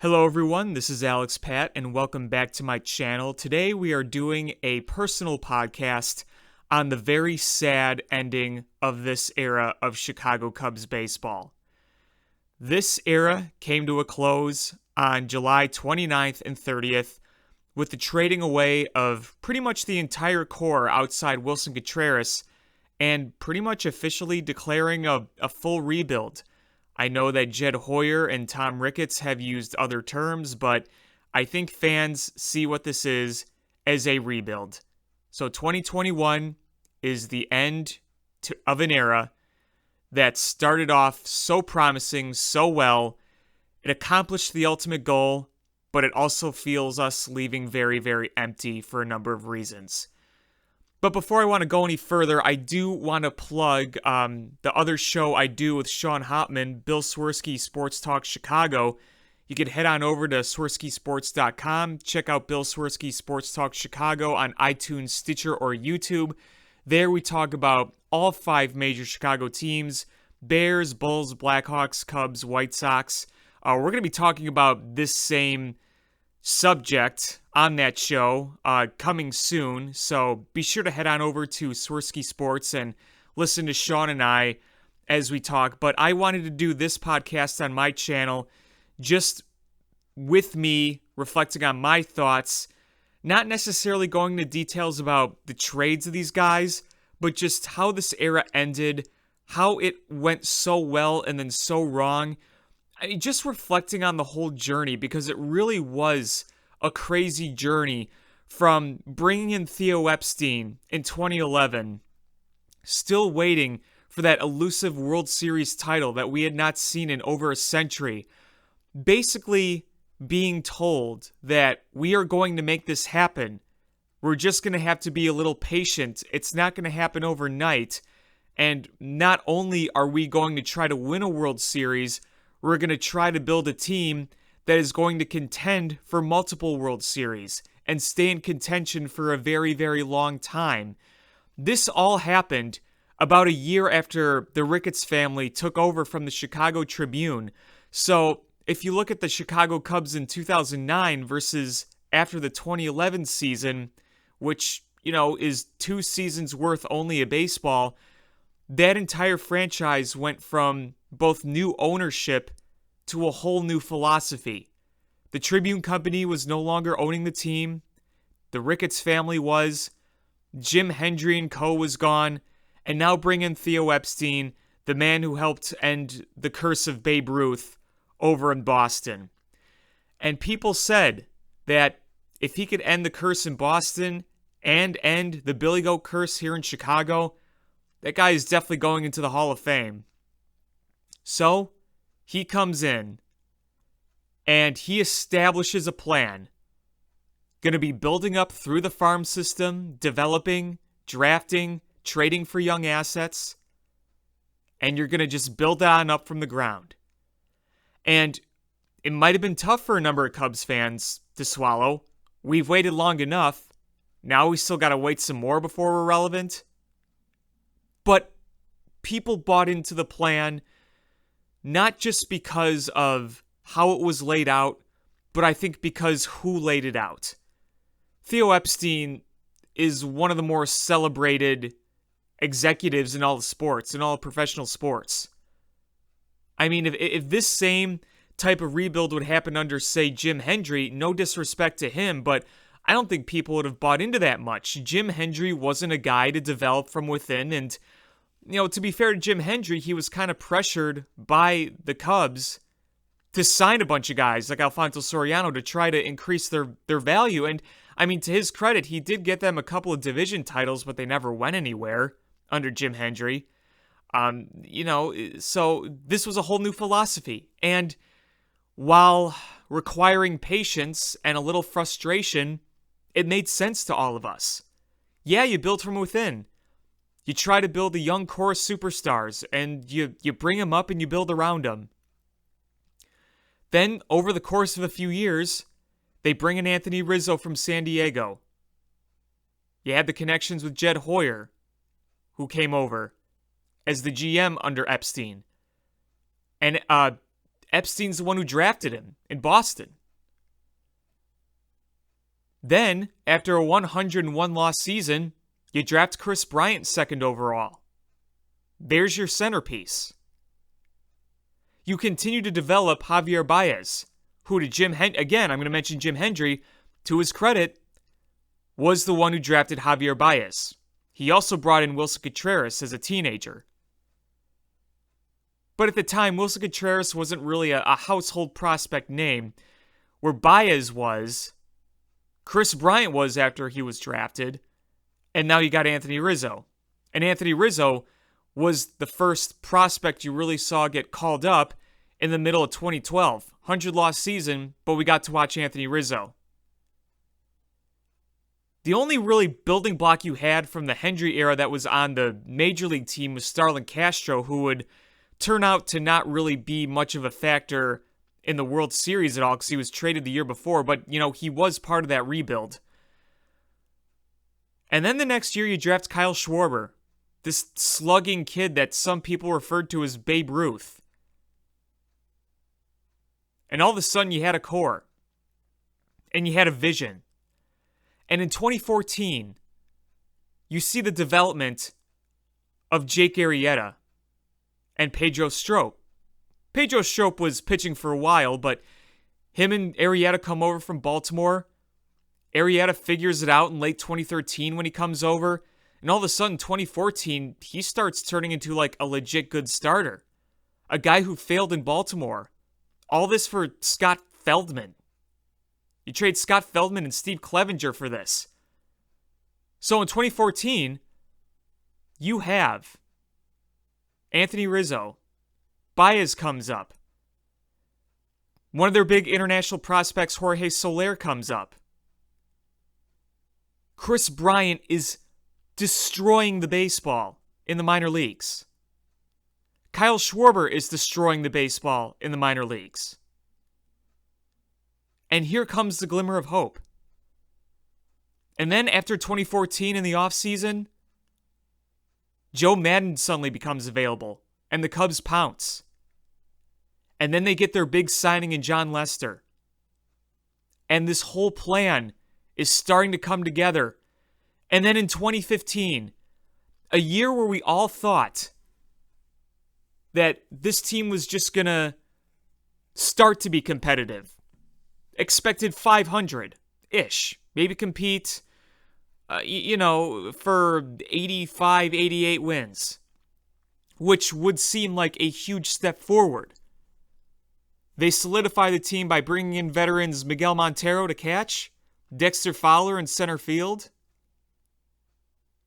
Hello everyone, this is Alex Pat and welcome back to my channel. Today we are doing a personal podcast on the very sad ending of this era of Chicago Cubs baseball. This era came to a close on July 29th and 30th with the trading away of pretty much the entire core outside Wilson Contreras and pretty much officially declaring a full rebuild. I know that Jed Hoyer and Tom Ricketts have used other terms, but I think fans see what this is as a rebuild. So 2021 is the end of an era that started off so promising, so well. It accomplished the ultimate goal, but it also feels us leaving very, very empty for a number of reasons. But before I want to go any further, I do want to plug the other show I do with Sean Hopman, Bill Swirsky Sports Talk Chicago. You can head on over to SwirskySports.com, check out Bill Swirsky Sports Talk Chicago on iTunes, Stitcher, or YouTube. There we talk about all 5 major Chicago teams: Bears, Bulls, Blackhawks, Cubs, White Sox. We're going to be talking about this same subject on that show coming soon, so be sure to head on over to Swirsky Sports and listen to Sean and I as we talk. But I wanted to do this podcast on my channel just with me reflecting on my thoughts, not necessarily going into details about the trades of these guys, but just how this era ended, how it went so well and then so wrong. I mean, just reflecting on the whole journey, because it really was a crazy journey from bringing in Theo Epstein in 2011, still waiting for that elusive World Series title that we had not seen in over a century, basically being told that we are going to make this happen. We're just going to have to be a little patient. It's not going to happen overnight. And not only are we going to try to win a World Series, we're going to try to build a team that is going to contend for multiple World Series and stay in contention for a very, very long time. This all happened about a year after the Ricketts family took over from the Chicago Tribune. So if you look at the Chicago Cubs in 2009 versus after the 2011 season, which, is 2 seasons worth only of baseball, that entire franchise went from both new ownership to a whole new philosophy. The Tribune Company was no longer owning the team. The Ricketts family was. Jim Hendry and co. was gone. And now bring in Theo Epstein, the man who helped end the curse of Babe Ruth over in Boston. And people said that if he could end the curse in Boston and end the Billy Goat curse here in Chicago, that guy is definitely going into the Hall of Fame. So he comes in and he establishes a plan. Going to be building up through the farm system, developing, drafting, trading for young assets, and you're going to just build that on up from the ground. And it might have been tough for a number of Cubs fans to swallow. We've waited long enough. Now we still got to wait some more before we're relevant. But people bought into the plan, not just because of how it was laid out, but I think because who laid it out. Theo Epstein is one of the more celebrated executives in all the sports, in all professional sports. I mean, if this same type of rebuild would happen under, say, Jim Hendry, no disrespect to him, but I don't think people would have bought into that much. Jim Hendry wasn't a guy to develop from within, and to be fair to Jim Hendry, he was kind of pressured by the Cubs to sign a bunch of guys like Alfonso Soriano to try to increase their value. And, I mean, to his credit, he did get them a couple of division titles, but they never went anywhere under Jim Hendry. So this was a whole new philosophy. And while requiring patience and a little frustration, it made sense to all of us. Yeah, you build from within. You try to build a young core of superstars, and you bring them up and you build around them. Then, over the course of a few years, they bring in Anthony Rizzo from San Diego. You had the connections with Jed Hoyer, who came over as the GM under Epstein. And Epstein's the one who drafted him in Boston. Then, after a 101-loss season, you draft Kris Bryant second overall. There's your centerpiece. You continue to develop Javier Baez, who again, I'm going to mention Jim Hendry, to his credit, was the one who drafted Javier Baez. He also brought in Wilson Contreras as a teenager. But at the time, Wilson Contreras wasn't really a household prospect name. Where Baez was, Kris Bryant was after he was drafted, and now you got Anthony Rizzo. And Anthony Rizzo was the first prospect you really saw get called up in the middle of 2012. 100-loss season, but we got to watch Anthony Rizzo. The only really building block you had from the Hendry era that was on the Major League team was Starlin Castro, who would turn out to not really be much of a factor in the World Series at all because he was traded the year before, but, he was part of that rebuild. And then the next year you draft Kyle Schwarber, this slugging kid that some people referred to as Babe Ruth. And all of a sudden you had a core. And you had a vision. And in 2014, you see the development of Jake Arrieta and Pedro Strop. Pedro Strop was pitching for a while, but him and Arrieta come over from Baltimore. Arrieta figures it out in late 2013 when he comes over. And all of a sudden, 2014, he starts turning into like a legit good starter. A guy who failed in Baltimore. All this for Scott Feldman. You trade Scott Feldman and Steve Clevenger for this. So in 2014, you have Anthony Rizzo. Baez comes up. One of their big international prospects, Jorge Soler, comes up. Kris Bryant is destroying the baseball in the minor leagues. Kyle Schwarber is destroying the baseball in the minor leagues. And here comes the glimmer of hope. And then after 2014 in the offseason, Joe Maddon suddenly becomes available, and the Cubs pounce. And then they get their big signing in John Lester. And this whole plan is starting to come together. And then in 2015, a year where we all thought that this team was just going to start to be competitive. Expected 500-ish. Maybe compete, for 85, 88 wins. Which would seem like a huge step forward. They solidify the team by bringing in veterans Miguel Montero to catch, Dexter Fowler in center field.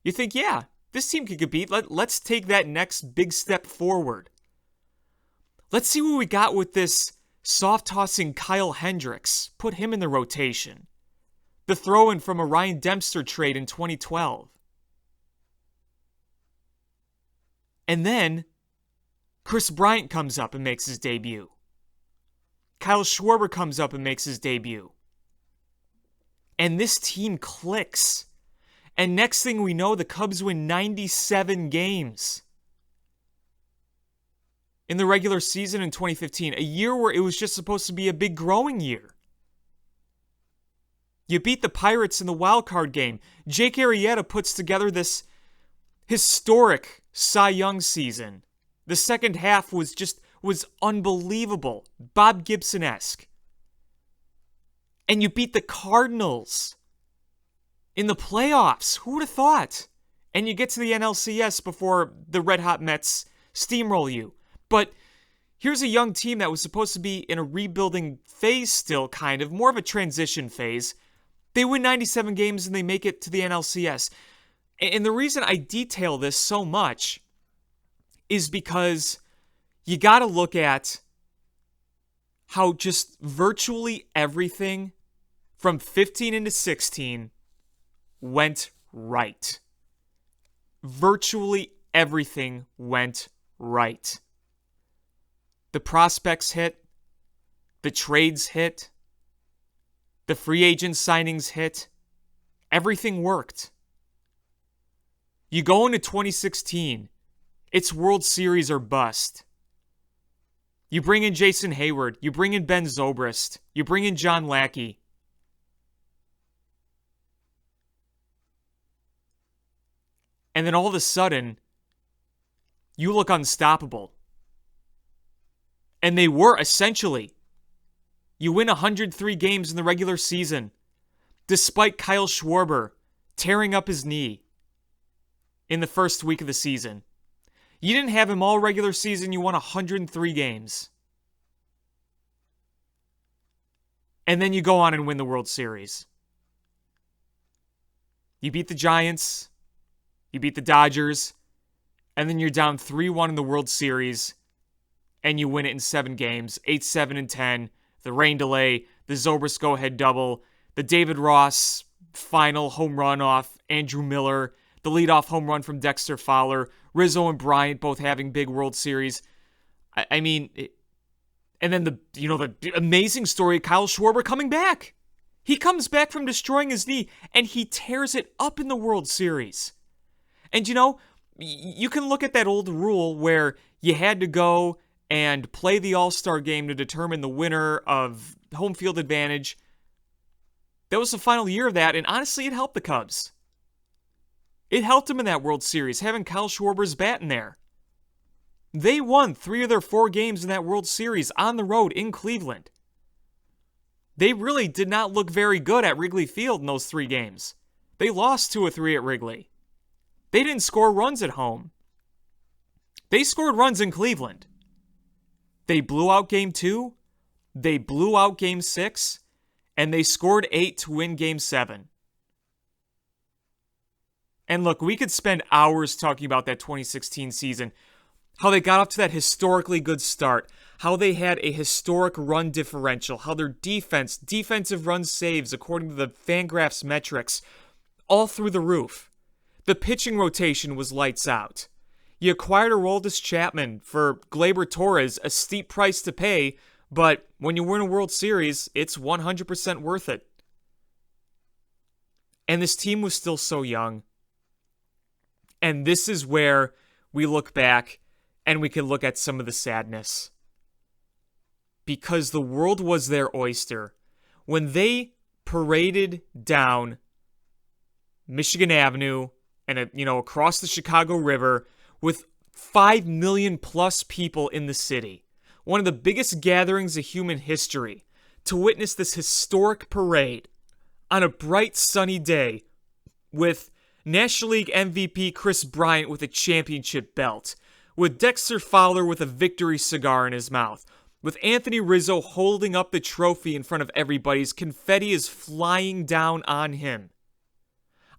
You think, yeah, this team could compete. Let's take that next big step forward. Let's see what we got with this soft-tossing Kyle Hendricks. Put him in the rotation. The throw-in from a Ryan Dempster trade in 2012. And then, Kris Bryant comes up and makes his debut. Kyle Schwarber comes up and makes his debut. And this team clicks. And next thing we know, the Cubs win 97 games. In the regular season in 2015, a year where it was just supposed to be a big growing year. You beat the Pirates in the wild card game. Jake Arrieta puts together this historic Cy Young season. The second half was unbelievable. Bob Gibson-esque. And you beat the Cardinals in the playoffs. Who would have thought? And you get to the NLCS before the Red Hot Mets steamroll you. But here's a young team that was supposed to be in a rebuilding phase still, kind of. More of a transition phase. They win 97 games and they make it to the NLCS. And the reason I detail this so much is because you got to look at how just virtually everything from 15 into 16 went right. Virtually everything went right. The prospects hit. The trades hit. The free agent signings hit. Everything worked. You go into 2016, it's World Series or bust. You bring in Jason Hayward. You bring in Ben Zobrist. You bring in John Lackey. And then all of a sudden, you look unstoppable. And they were, essentially. You win 103 games in the regular season, despite Kyle Schwarber tearing up his knee in the first week of the season. You didn't have him all regular season, you won 103 games. And then you go on and win the World Series. You beat the Giants, you beat the Dodgers, and then you're down 3-1 in the World Series, and you win it in 7 games, 8-7 and 10, the rain delay, the Zobrist go-ahead double, the David Ross final home run off Andrew Miller, the leadoff home run from Dexter Fowler, Rizzo and Bryant both having big World Series. I mean, and then the amazing story of Kyle Schwarber coming back. He comes back from destroying his knee, and he tears it up in the World Series. And you can look at that old rule where you had to go and play the All-Star game to determine the winner of home field advantage. That was the final year of that, and honestly, it helped the Cubs. It helped them in that World Series, having Kyle Schwarber's bat in there. They won 3 of their 4 games in that World Series on the road in Cleveland. They really did not look very good at Wrigley Field in those 3 games. They lost 2 of 3 at Wrigley. They didn't score runs at home. They scored runs in Cleveland. They blew out Game 2. They blew out Game 6. And they scored 8 to win Game 7. And look, we could spend hours talking about that 2016 season, how they got off to that historically good start, how they had a historic run differential, how their defensive run saves, according to the Fangraphs metrics, all through the roof. The pitching rotation was lights out. You acquired Aroldis Chapman for Gleyber Torres, a steep price to pay, but when you win a World Series, it's 100% worth it. And this team was still so young. And this is where we look back and we can look at some of the sadness. Because the world was their oyster. When they paraded down Michigan Avenue and across the Chicago River with 5 million plus people in the city, one of the biggest gatherings of human history, to witness this historic parade on a bright sunny day with National League MVP Kris Bryant with a championship belt, with Dexter Fowler with a victory cigar in his mouth, with Anthony Rizzo holding up the trophy in front of everybody's confetti is flying down on him.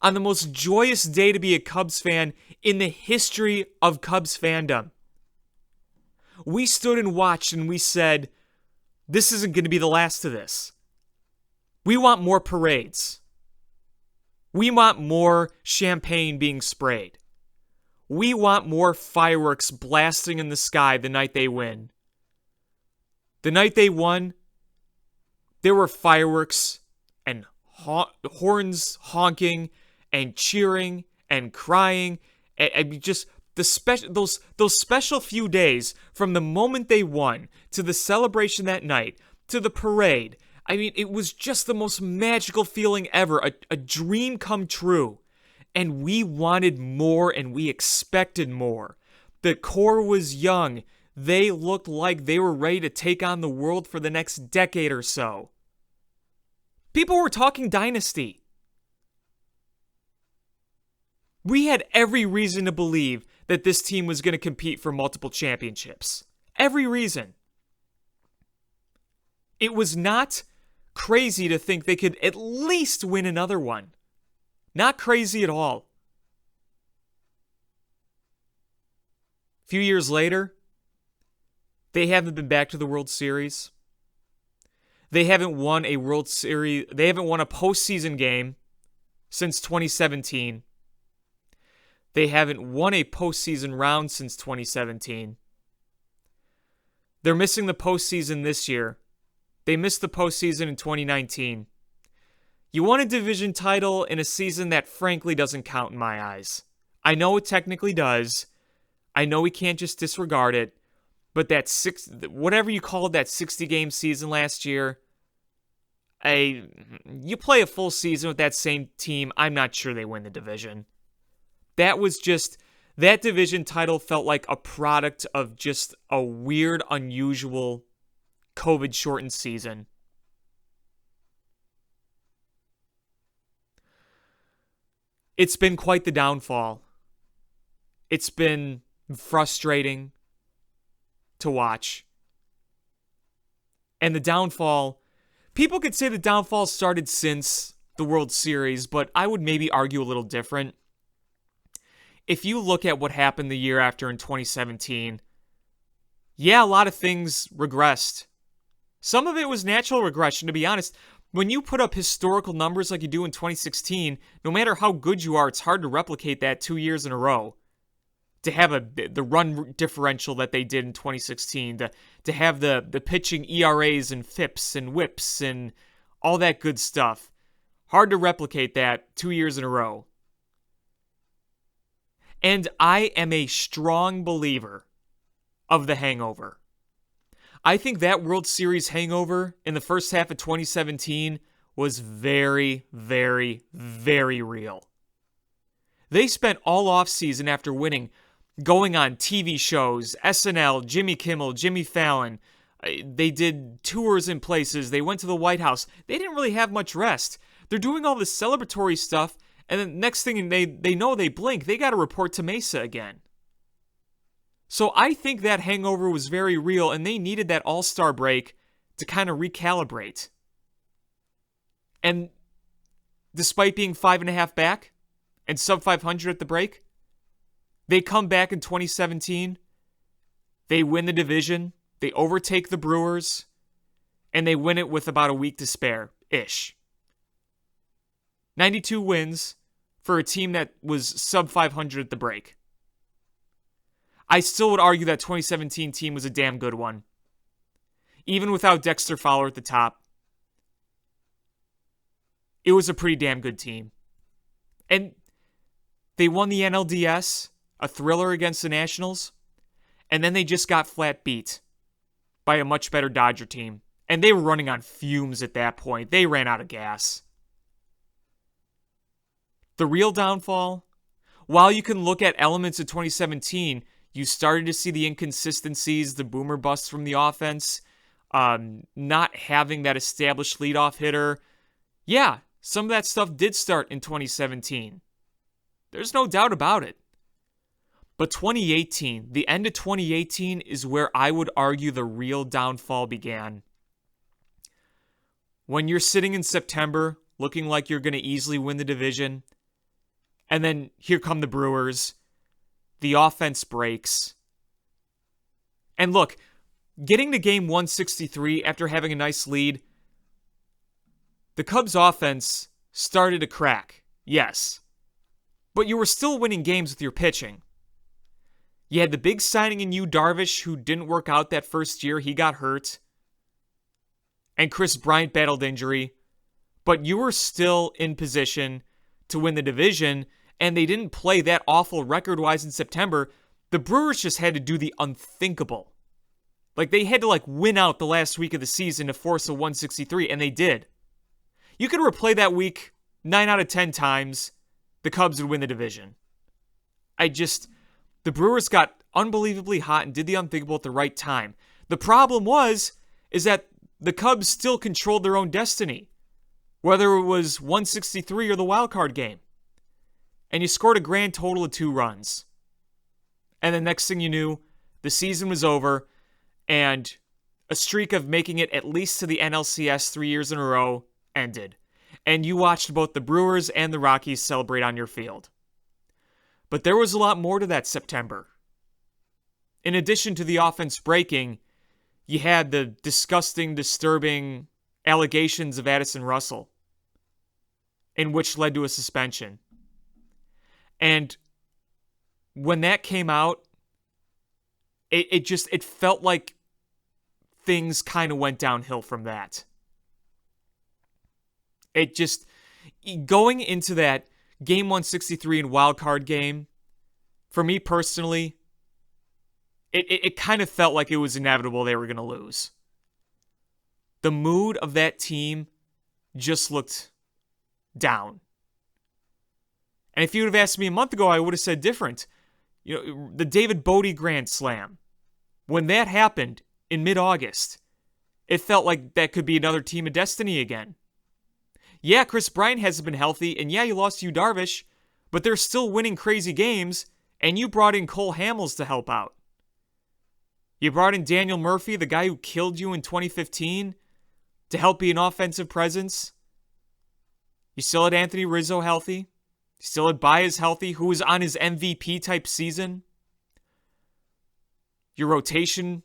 On the most joyous day to be a Cubs fan in the history of Cubs fandom. We stood and watched and we said, this isn't going to be the last of this. We want more parades. We want more champagne being sprayed. We want more fireworks blasting in the sky the night they win. The night they won, there were fireworks and horns honking and cheering and crying and just those special few days from the moment they won to the celebration that night to the parade. I mean, it was just the most magical feeling ever, a dream come true. And we wanted more and we expected more. The core was young. They looked like they were ready to take on the world for the next decade or so. People were talking dynasty. We had every reason to believe that this team was going to compete for multiple championships. Every reason. It was not crazy to think they could at least win another one. Not crazy at all. A few years later, they haven't been back to the World Series. They haven't won a World Series. They haven't won a postseason game since 2017. They haven't won a postseason round since 2017. They're missing the postseason this year. They missed the postseason in 2019. You won a division title in a season that frankly doesn't count in my eyes. I know it technically does. I know we can't just disregard it. But whatever you called that 60-game season last year, you play a full season with that same team, I'm not sure they win the division. That division title felt like a product of just a weird, unusual, COVID-shortened season. It's been quite the downfall. It's been frustrating to watch. And the downfall, people could say the downfall started since the World Series, but I would maybe argue a little different. If you look at what happened the year after in 2017, yeah, a lot of things regressed. Some of it was natural regression, to be honest. When you put up historical numbers like you do in 2016, no matter how good you are, it's hard to replicate that 2 years in a row. To have the run differential that they did in 2016, to have the pitching ERAs and FIPS and WHIPs and all that good stuff. Hard to replicate that 2 years in a row. And I am a strong believer of the hangover. I think that World Series hangover in the first half of 2017 was very, very, very real. They spent all offseason after winning going on TV shows, SNL, Jimmy Kimmel, Jimmy Fallon. They did tours in places. They went to the White House. They didn't really have much rest. They're doing all this celebratory stuff, and then next thing they know, they blink. They got to report to Mesa again. So I think that hangover was very real, and they needed that All-Star break to kind of recalibrate. And despite being 5.5 back and sub 500 at the break, they come back in 2017. They win the division. They overtake the Brewers, and they win it with about a week to spare-ish. 92 wins for a team that was sub 500 at the break. I still would argue that 2017 team was a damn good one. Even without Dexter Fowler at the top, it was a pretty damn good team. And they won the NLDS, a thriller against the Nationals, and then they just got flat beat by a much better Dodger team. And they were running on fumes at that point. They ran out of gas. The real downfall, while you can look at elements of 2017, you started to see the inconsistencies, the boomer busts from the offense, not having that established leadoff hitter. Yeah, some of that stuff did start in 2017. There's no doubt about it. But 2018, the end of 2018 is where I would argue the real downfall began. When you're sitting in September looking like you're going to easily win the division, and then here come the Brewers, the offense breaks. And look, getting to game 163 after having a nice lead, the Cubs offense started to crack, yes. But you were still winning games with your pitching. You had the big signing in Yu Darvish, who didn't work out that first year. He got hurt. And Chris Bryant battled injury. But you were still in position to win the division, and they didn't play that awful record-wise in September. The Brewers just had to do the unthinkable. Like, they had to, win out the last week of the season to force a 163, and they did. You could replay that week 9 out of 10 times. The Cubs would win the division. The Brewers got unbelievably hot and did the unthinkable at the right time. The problem is that the Cubs still controlled their own destiny, whether it was 163 or the wild card game. And you scored a grand total of 2 runs. And the next thing you knew, the season was over, and a streak of making it at least to the NLCS 3 years in a row ended. And you watched both the Brewers and the Rockies celebrate on your field. But there was a lot more to that September. In addition to the offense breaking, you had the disgusting, disturbing allegations of Addison Russell, in which led to a suspension. And when that came out, it felt like things kind of went downhill from that. Going into that Game 163 and wild card game, for me personally, it kind of felt like it was inevitable they were going to lose. The mood of that team just looked down. And if you would have asked me a month ago, I would have said different. The David Bodie Grand Slam, when that happened in mid-August, it felt like that could be another team of destiny again. Yeah, Chris Bryant hasn't been healthy, and yeah, you lost Yu Darvish, but they're still winning crazy games, and you brought in Cole Hamels to help out. You brought in Daniel Murphy, the guy who killed you in 2015, to help be an offensive presence. You still had Anthony Rizzo healthy. You still had Baez healthy, who was on his MVP-type season. Your rotation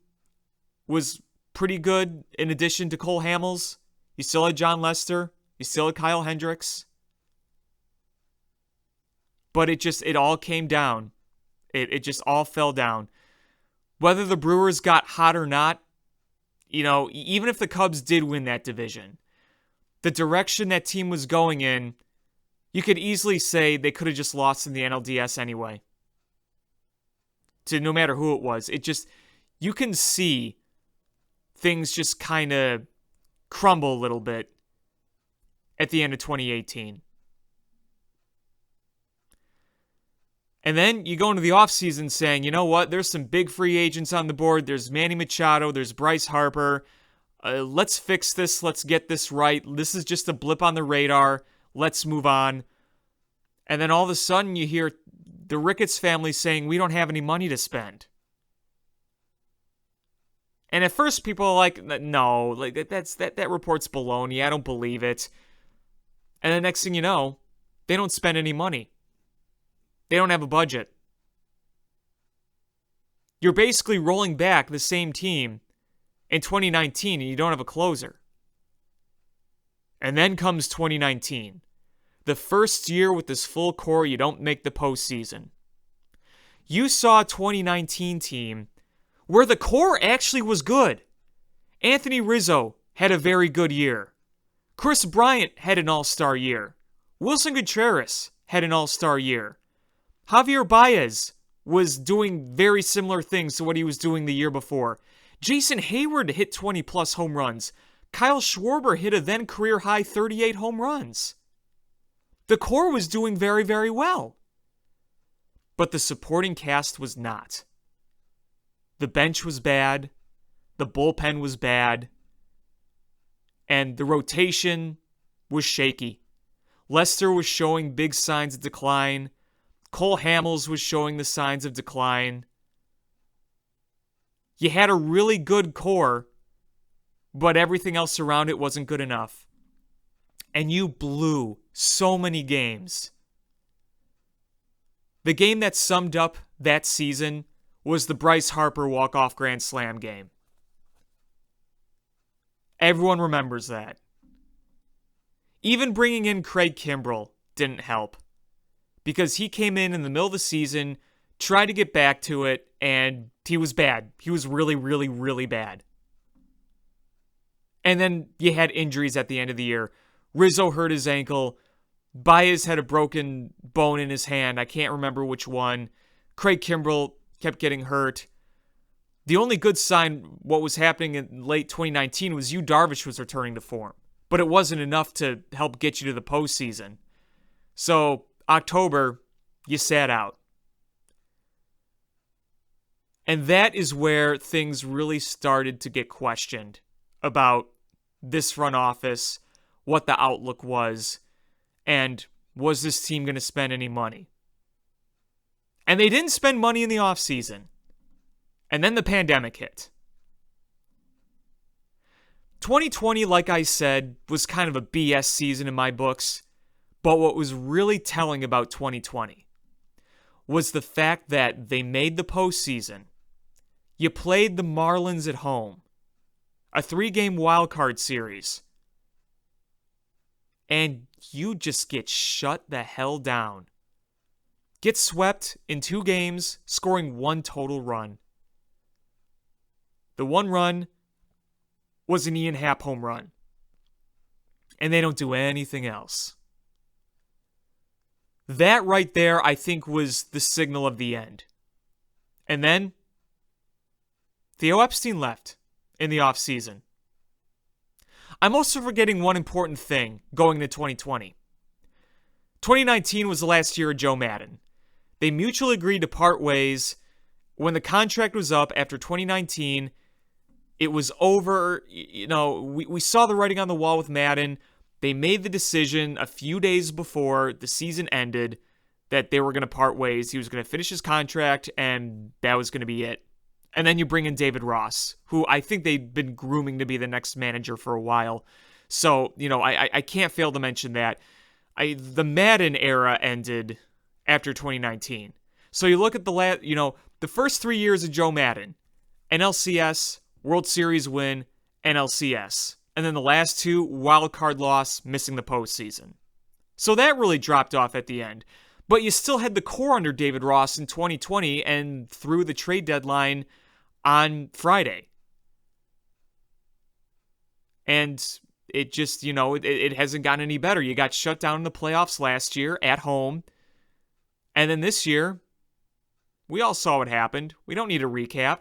was pretty good in addition to Cole Hamels. You still had John Lester. You still had Kyle Hendricks. But it all came down. It just all fell down. Whether the Brewers got hot or not, even if the Cubs did win that division, the direction that team was going in, you could easily say they could have just lost in the NLDS anyway. To no matter who it was. You can see things just kind of crumble a little bit at the end of 2018. And then you go into the offseason saying, you know what, there's some big free agents on the board. There's Manny Machado. There's Bryce Harper. Let's fix this. Let's get this right. This is just a blip on the radar. Let's move on. And then all of a sudden you hear the Ricketts family saying, we don't have any money to spend. And at first people are like, no, like that report's baloney. I don't believe it. And the next thing you know, they don't spend any money. They don't have a budget. You're basically rolling back the same team in 2019 and you don't have a closer. And then comes 2019. The first year with this full core, you don't make the postseason. You saw a 2019 team where the core actually was good. Anthony Rizzo had a very good year. Chris Bryant had an all-star year. Wilson Contreras had an all-star year. Javier Baez was doing very similar things to what he was doing the year before. Jason Hayward hit 20-plus home runs. Kyle Schwarber hit a then-career-high 38 home runs. The core was doing very, very well. But the supporting cast was not. The bench was bad. The bullpen was bad. And the rotation was shaky. Lester was showing big signs of decline. Cole Hamels was showing the signs of decline. You had a really good core, but everything else around it wasn't good enough. And you blew so many games. The game that summed up that season was the Bryce Harper walk-off Grand Slam game. Everyone remembers that. Even bringing in Craig Kimbrell didn't help. Because he came in the middle of the season, tried to get back to it, and he was bad. He was really, really, really bad. And then you had injuries at the end of the year. Rizzo hurt his ankle. Baez had a broken bone in his hand. I can't remember which one. Craig Kimbrell kept getting hurt. The only good sign what was happening in late 2019 was Yu Darvish was returning to form. But it wasn't enough to help get you to the postseason. So October, you sat out. And that is where things really started to get questioned about this front office, what the outlook was, and was this team going to spend any money? And they didn't spend money in the offseason. And then the pandemic hit. 2020, like I said, was kind of a BS season in my books. But what was really telling about 2020 was the fact that they made the postseason. You played the Marlins at home. A 3-game wildcard series. And you just get shut the hell down. Get swept in 2 games, scoring 1 total run. The 1 run was an Ian Happ home run. And they don't do anything else. That right there, I think, was the signal of the end. And then Theo Epstein left in the offseason. I'm also forgetting one important thing going into 2020. 2019 was the last year of Joe Maddon. They mutually agreed to part ways. When the contract was up after 2019, it was over. We saw the writing on the wall with Maddon. They made the decision a few days before the season ended that they were going to part ways. He was going to finish his contract, and that was going to be it. And then you bring in David Ross, who I think they've been grooming to be the next manager for a while. So, I can't fail to mention that. The Maddon era ended after 2019. So you look at the first 3 years of Joe Maddon, NLCS, World Series win, NLCS. And then the last 2, wild card loss, missing the postseason. So that really dropped off at the end. But you still had the core under David Ross in 2020 and through the trade deadline on Friday. And it just, it hasn't gotten any better. You got shut down in the playoffs last year at home. And then this year, we all saw what happened. We don't need a recap.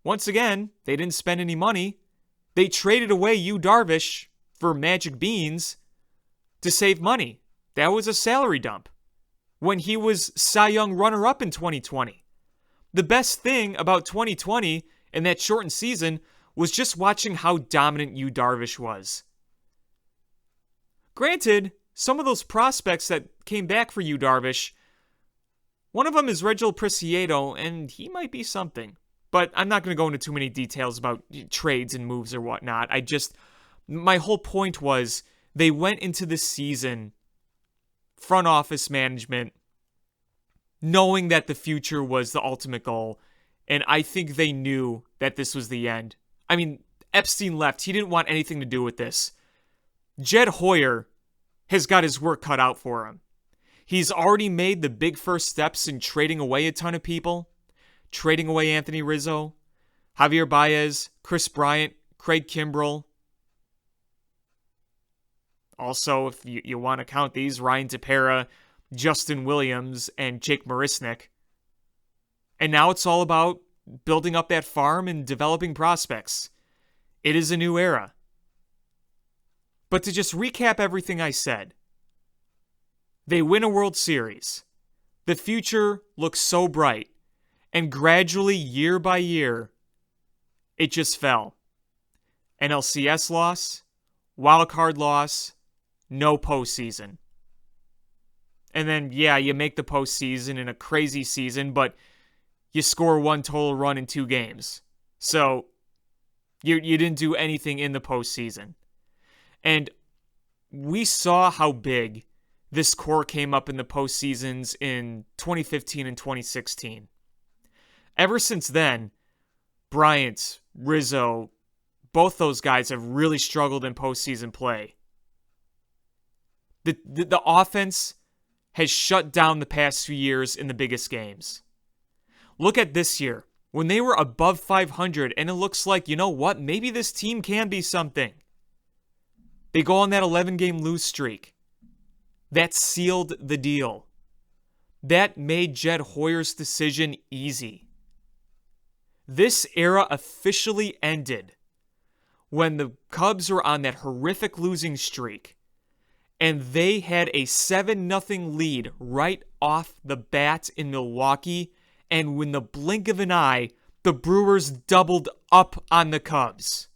Once again, they didn't spend any money. They traded away Yu Darvish for Magic Beans to save money. That was a salary dump when he was Cy Young runner-up in 2020. The best thing about 2020 and that shortened season was just watching how dominant Yu Darvish was. Granted, some of those prospects that came back for Yu Darvish, one of them is Reginald Preciado, and he might be something. But I'm not going to go into too many details about trades and moves or whatnot. My whole point was they went into the season, front office management, knowing that the future was the ultimate goal. And I think they knew that this was the end. I mean, Epstein left. He didn't want anything to do with this. Jed Hoyer has got his work cut out for him. He's already made the big first steps in trading away a ton of people. Trading away Anthony Rizzo, Javier Baez, Chris Bryant, Craig Kimbrell. Also, if you want to count these, Ryan Tepera, Justin Williams, and Jake Marisnick. And now it's all about building up that farm and developing prospects. It is a new era. But to just recap everything I said, they win a World Series. The future looks so bright. And gradually, year by year, it just fell. NLCS loss, wildcard loss, no postseason. And then, you make the postseason in a crazy season, but you score 1 total run in 2 games. So, you didn't do anything in the postseason. And we saw how big this core came up in the postseasons in 2015 and 2016. Ever since then, Bryant, Rizzo, both those guys have really struggled in postseason play. The offense has shut down the past few years in the biggest games. Look at this year, when they were above 500, and it looks like, maybe this team can be something. They go on that 11-game lose streak. That sealed the deal. That made Jed Hoyer's decision easy. This era officially ended when the Cubs were on that horrific losing streak and they had a 7-0 lead right off the bat in Milwaukee, and in the blink of an eye, the Brewers doubled up on the Cubs.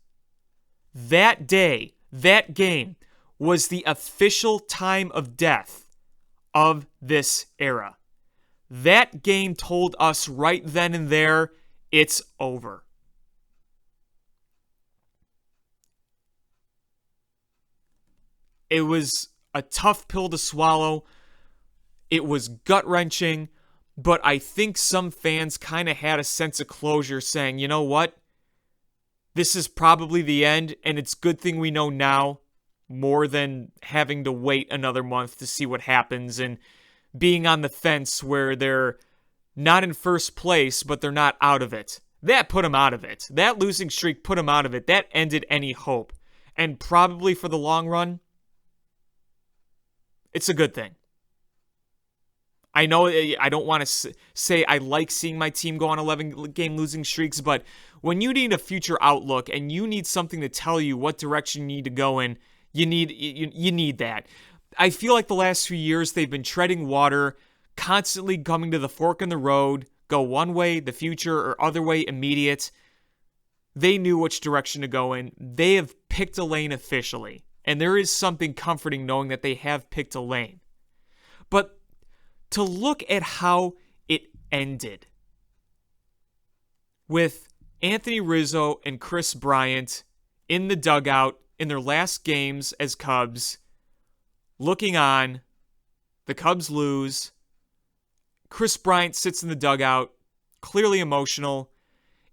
That day, that game, was the official time of death of this era. That game told us right then and there, it's over. It was a tough pill to swallow. It was gut-wrenching, but I think some fans kind of had a sense of closure saying, you know what? This is probably the end, and it's a good thing we know now more than having to wait another month to see what happens and being on the fence where they're not in first place, but they're not out of it. That put them out of it. That losing streak put them out of it. That ended any hope. And probably for the long run, it's a good thing. I know I don't want to say I like seeing my team go on 11-game losing streaks, but when you need a future outlook and you need something to tell you what direction you need to go in, you need that. I feel like the last few years they've been treading water, constantly coming to the fork in the road, go one way, the future, or other way, immediate. They knew which direction to go in. They have picked a lane officially, and there is something comforting knowing that they have picked a lane. But to look at how it ended with Anthony Rizzo and Chris Bryant in the dugout in their last games as Cubs, looking on, the Cubs lose. Chris Bryant sits in the dugout, clearly emotional.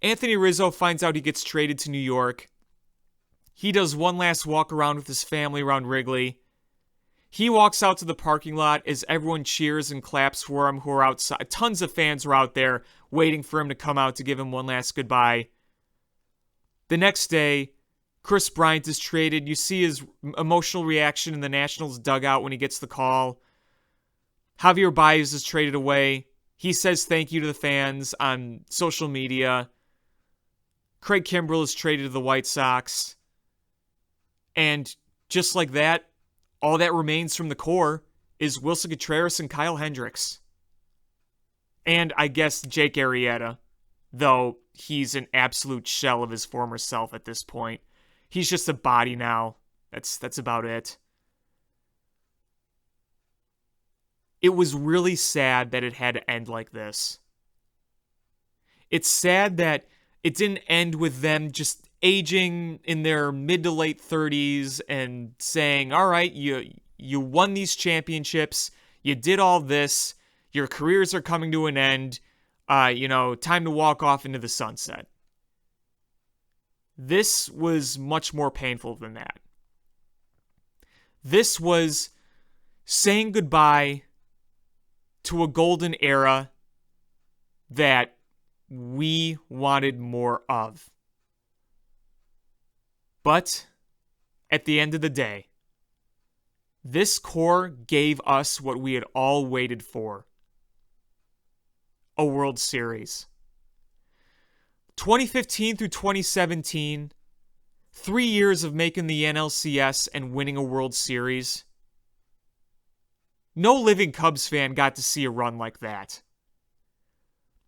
Anthony Rizzo finds out he gets traded to New York. He does one last walk around with his family around Wrigley. He walks out to the parking lot as everyone cheers and claps for him who are outside. Tons of fans are out there waiting for him to come out to give him one last goodbye. The next day, Chris Bryant is traded. You see his emotional reaction in the Nationals dugout when he gets the call. Javier Baez is traded away. He says thank you to the fans on social media. Craig Kimbrell is traded to the White Sox. And just like that, all that remains from the core is Wilson Contreras and Kyle Hendricks. And I guess Jake Arrieta, though he's an absolute shell of his former self at this point. He's just a body now. That's about it. It was really sad that it had to end like this. It's sad that it didn't end with them just aging in their mid to late 30s and saying, all right, you won these championships, you did all this, your careers are coming to an end, time to walk off into the sunset. This was much more painful than that. This was saying goodbye to a golden era that we wanted more of. But at the end of the day, this core gave us what we had all waited for. A World Series. 2015 through 2017, 3 years of making the NLCS and winning a World Series. No living Cubs fan got to see a run like that.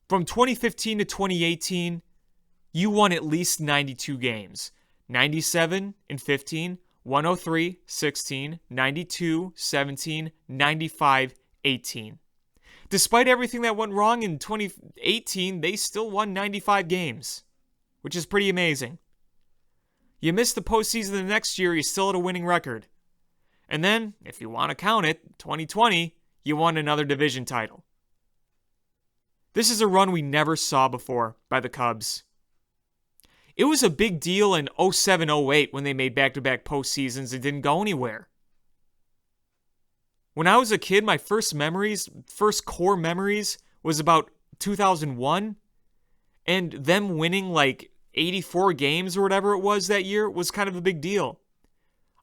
From 2015 to 2018, you won at least 92 games. 97 in 15, 103, 16, 92, 17, 95, 18. Despite everything that went wrong in 2018, they still won 95 games, which is pretty amazing. You missed the postseason the next year, you still had a winning record. And then, if you want to count it, 2020, you won another division title. This is a run we never saw before by the Cubs. It was a big deal in 07-08 when they made back-to-back postseasons and didn't go anywhere. When I was a kid, my first core memories, was about 2001, and them winning like 84 games or whatever it was that year was kind of a big deal.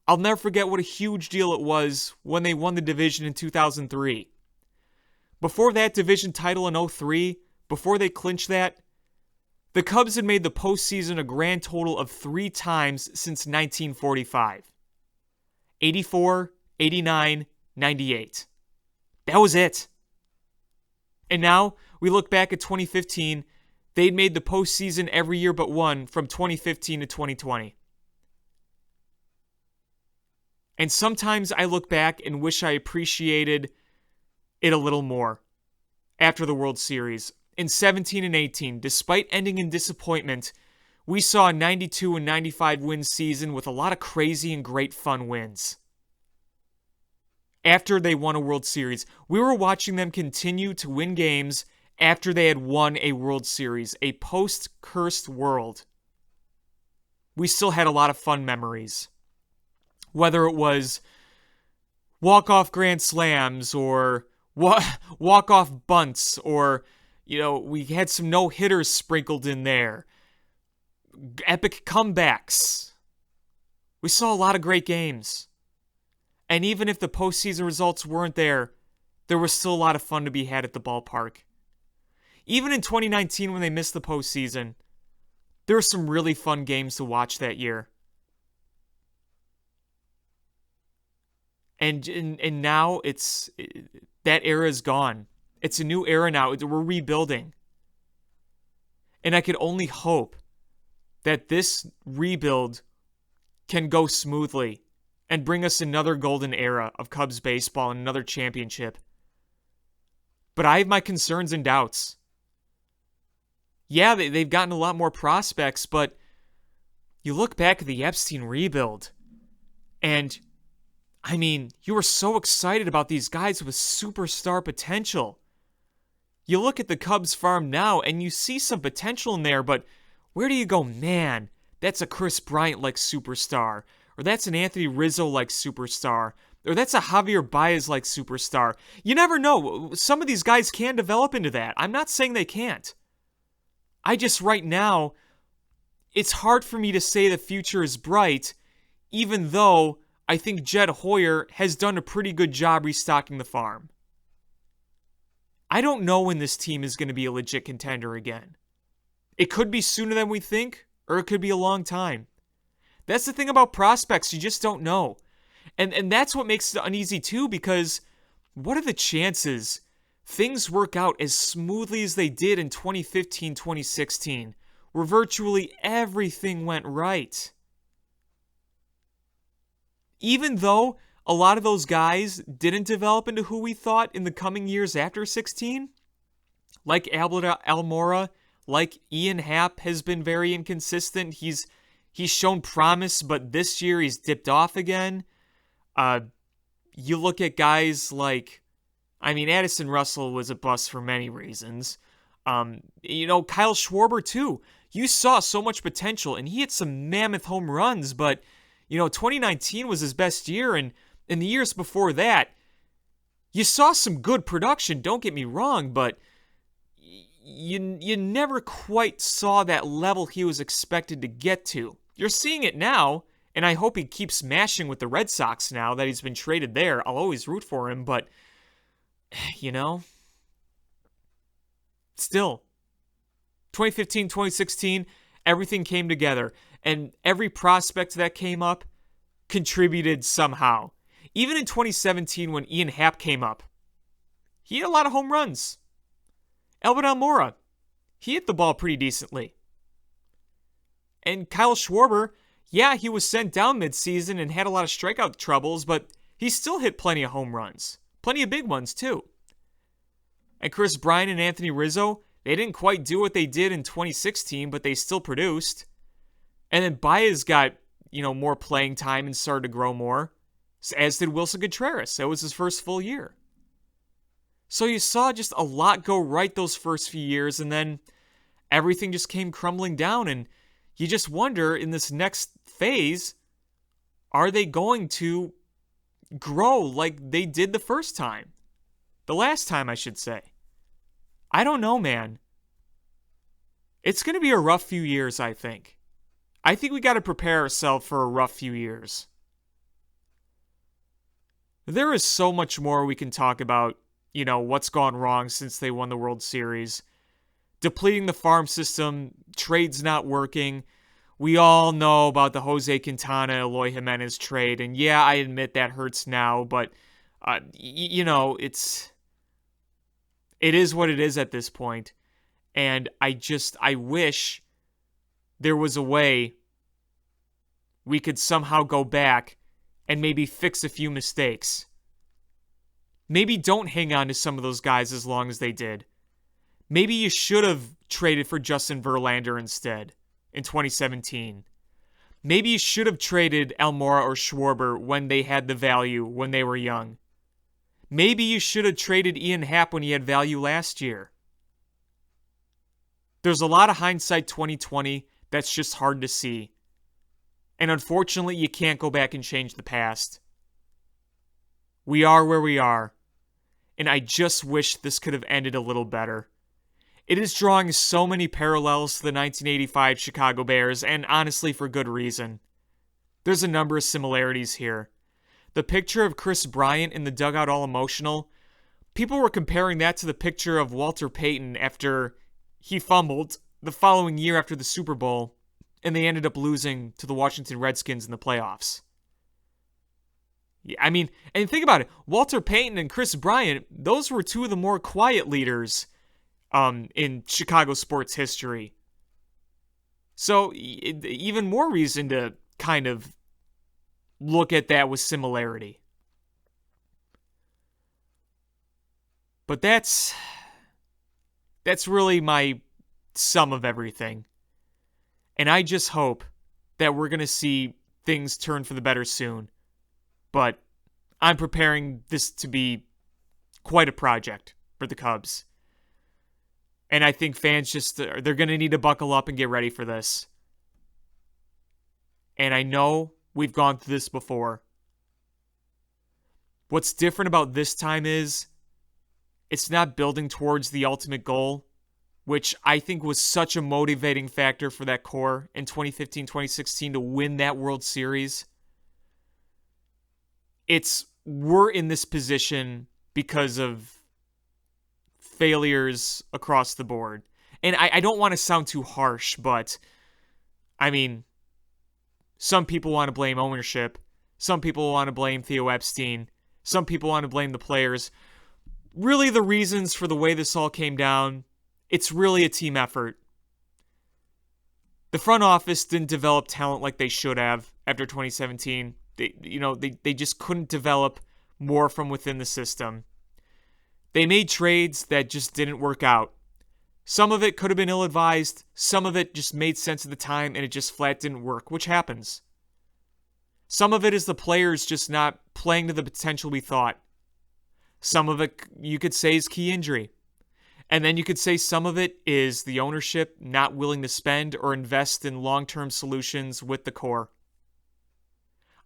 I'll never forget what a huge deal it was when they won the division in 2003. Before that division title in 03, before they clinched that, the Cubs had made the postseason a grand total of 3 times since 1945. 84, 89, 98. That was it. And now, we look back at 2015, they'd made the postseason every year but one from 2015 to 2020. And sometimes I look back and wish I appreciated it a little more after the World Series. In 17 and 18, despite ending in disappointment, we saw a 92 and 95 win season with a lot of crazy and great fun wins. After they won a World Series, we were watching them continue to win games after they had won a World Series, a post-cursed world. We still had a lot of fun memories. Whether it was walk-off grand slams or walk-off bunts or, we had some no-hitters sprinkled in there. Epic comebacks. We saw a lot of great games. And even if the postseason results weren't there, there was still a lot of fun to be had at the ballpark. Even in 2019 when they missed the postseason, there were some really fun games to watch that year. And now that era is gone. It's a new era now. We're rebuilding. And I could only hope that this rebuild can go smoothly and bring us another golden era of Cubs baseball and another championship. But I have my concerns and doubts. Yeah, they've gotten a lot more prospects, but you look back at the Epstein rebuild, and I mean, you were so excited about these guys with superstar potential. You look at the Cubs farm now, and you see some potential in there, but where do you go, man, that's a Kris Bryant-like superstar, or that's an Anthony Rizzo-like superstar, or that's a Javier Baez-like superstar. You never know. Some of these guys can develop into that. I'm not saying they can't. I just, right now, it's hard for me to say the future is bright, even though I think Jed Hoyer has done a pretty good job restocking the farm. I don't know when this team is going to be a legit contender again. It could be sooner than we think, or it could be a long time. That's the thing about prospects, you just don't know. And that's what makes it uneasy too, because what are the chances things work out as smoothly as they did in 2015, 2016, where virtually everything went right? Even though a lot of those guys didn't develop into who we thought in the coming years after 16, like Albert Almora, like Ian Happ has been very inconsistent. He's shown promise, but this year he's dipped off again. You look at guys like, Addison Russell was a bust for many reasons. Kyle Schwarber too. You saw so much potential, and he hit some mammoth home runs, but 2019 was his best year, and in the years before that, you saw some good production, don't get me wrong, but you never quite saw that level he was expected to get to. You're seeing it now, and I hope he keeps smashing with the Red Sox now that he's been traded there. I'll always root for him, but, still, 2015, 2016, everything came together, and every prospect that came up contributed somehow. Even in 2017 when Ian Happ came up, he hit a lot of home runs. Albert Almora, he hit the ball pretty decently. And Kyle Schwarber, yeah, he was sent down midseason and had a lot of strikeout troubles, but he still hit plenty of home runs. Plenty of big ones, too. And Kris Bryant and Anthony Rizzo, they didn't quite do what they did in 2016, but they still produced. And then Baez got, more playing time and started to grow more, as did Wilson Contreras. That was his first full year. So you saw just a lot go right those first few years, and then everything just came crumbling down, and you just wonder, in this next phase, are they going to grow like they did the first time? The last time, I should say. I don't know, man. It's going to be a rough few years, I think. I think we got to prepare ourselves for a rough few years. There is so much more we can talk about, what's gone wrong since they won the World Series. Depleting the farm system, trades not working. We all know about the Jose Quintana, Eloy Jimenez trade, and yeah, I admit that hurts now, but, it is what it is at this point. And I wish there was a way we could somehow go back and maybe fix a few mistakes. Maybe don't hang on to some of those guys as long as they did. Maybe you should have traded for Justin Verlander instead in 2017. Maybe you should have traded Almora or Schwarber when they had the value, when they were young. Maybe you should have traded Ian Happ when he had value last year. There's a lot of hindsight 2020 that's just hard to see. And unfortunately, you can't go back and change the past. We are where we are. And I just wish this could have ended a little better. It is drawing so many parallels to the 1985 Chicago Bears, and honestly for good reason. There's a number of similarities here. The picture of Kris Bryant in the dugout all emotional, people were comparing that to the picture of Walter Payton after he fumbled the following year after the Super Bowl, and they ended up losing to the Washington Redskins in the playoffs. Yeah, I mean, and think about it. Walter Payton and Chris Bryant, those were two of the more quiet leaders in Chicago sports history. So even more reason to kind of look at that with similarity. But that's really my sum of everything. And I just hope that we're going to see things turn for the better soon. But I'm preparing this to be quite a project for the Cubs. And I think fans they're going to need to buckle up and get ready for this. And I know we've gone through this before. What's different about this time is it's not building towards the ultimate goal, which I think was such a motivating factor for that core in 2015-2016 to win that World Series. We're in this position because of failures across the board. And I don't want to sound too harsh, but I mean, some people want to blame ownership. Some people want to blame Theo Epstein. Some people want to blame the players. Really, the reasons for the way this all came down, it's really a team effort. The front office didn't develop talent like they should have after 2017. They just couldn't develop more from within the system. They made trades that just didn't work out. Some of it could have been ill-advised. Some of it just made sense at the time and it just flat didn't work, which happens. Some of it is the players just not playing to the potential we thought. Some of it, you could say, is key injury. And then you could say some of it is the ownership not willing to spend or invest in long-term solutions with the core.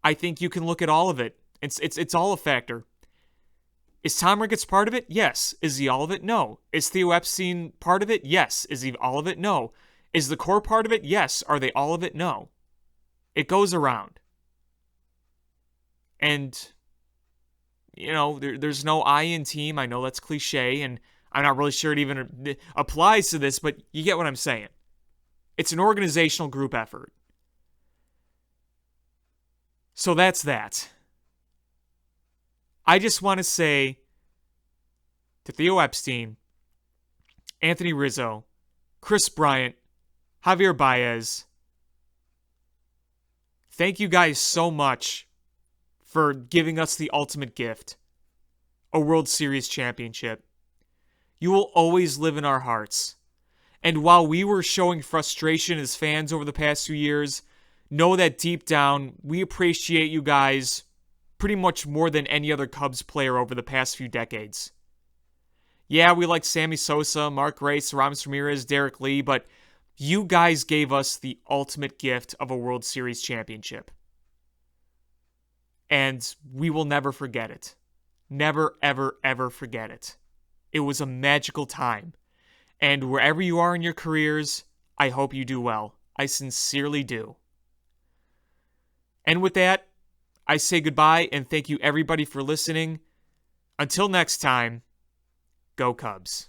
I think you can look at all of it. It's all a factor. Is Tom Ricketts part of it? Yes. Is he all of it? No. Is Theo Epstein part of it? Yes. Is he all of it? No. Is the core part of it? Yes. Are they all of it? No. It goes around. And, there's no I in team. I know that's cliche, and I'm not really sure it even applies to this, but you get what I'm saying. It's an organizational group effort. So that's that. I just want to say to Theo Epstein, Anthony Rizzo, Chris Bryant, Javier Baez, thank you guys so much for giving us the ultimate gift, a World Series championship. You will always live in our hearts. And while we were showing frustration as fans over the past few years, know that deep down, we appreciate you guys pretty much more than any other Cubs player over the past few decades. Yeah, we like Sammy Sosa, Mark Grace, Ramos Ramirez, Derek Lee, but you guys gave us the ultimate gift of a World Series championship. And we will never forget it. Never, ever, ever forget it. It was a magical time. And wherever you are in your careers, I hope you do well. I sincerely do. And with that, I say goodbye and thank you everybody for listening. Until next time, go Cubs.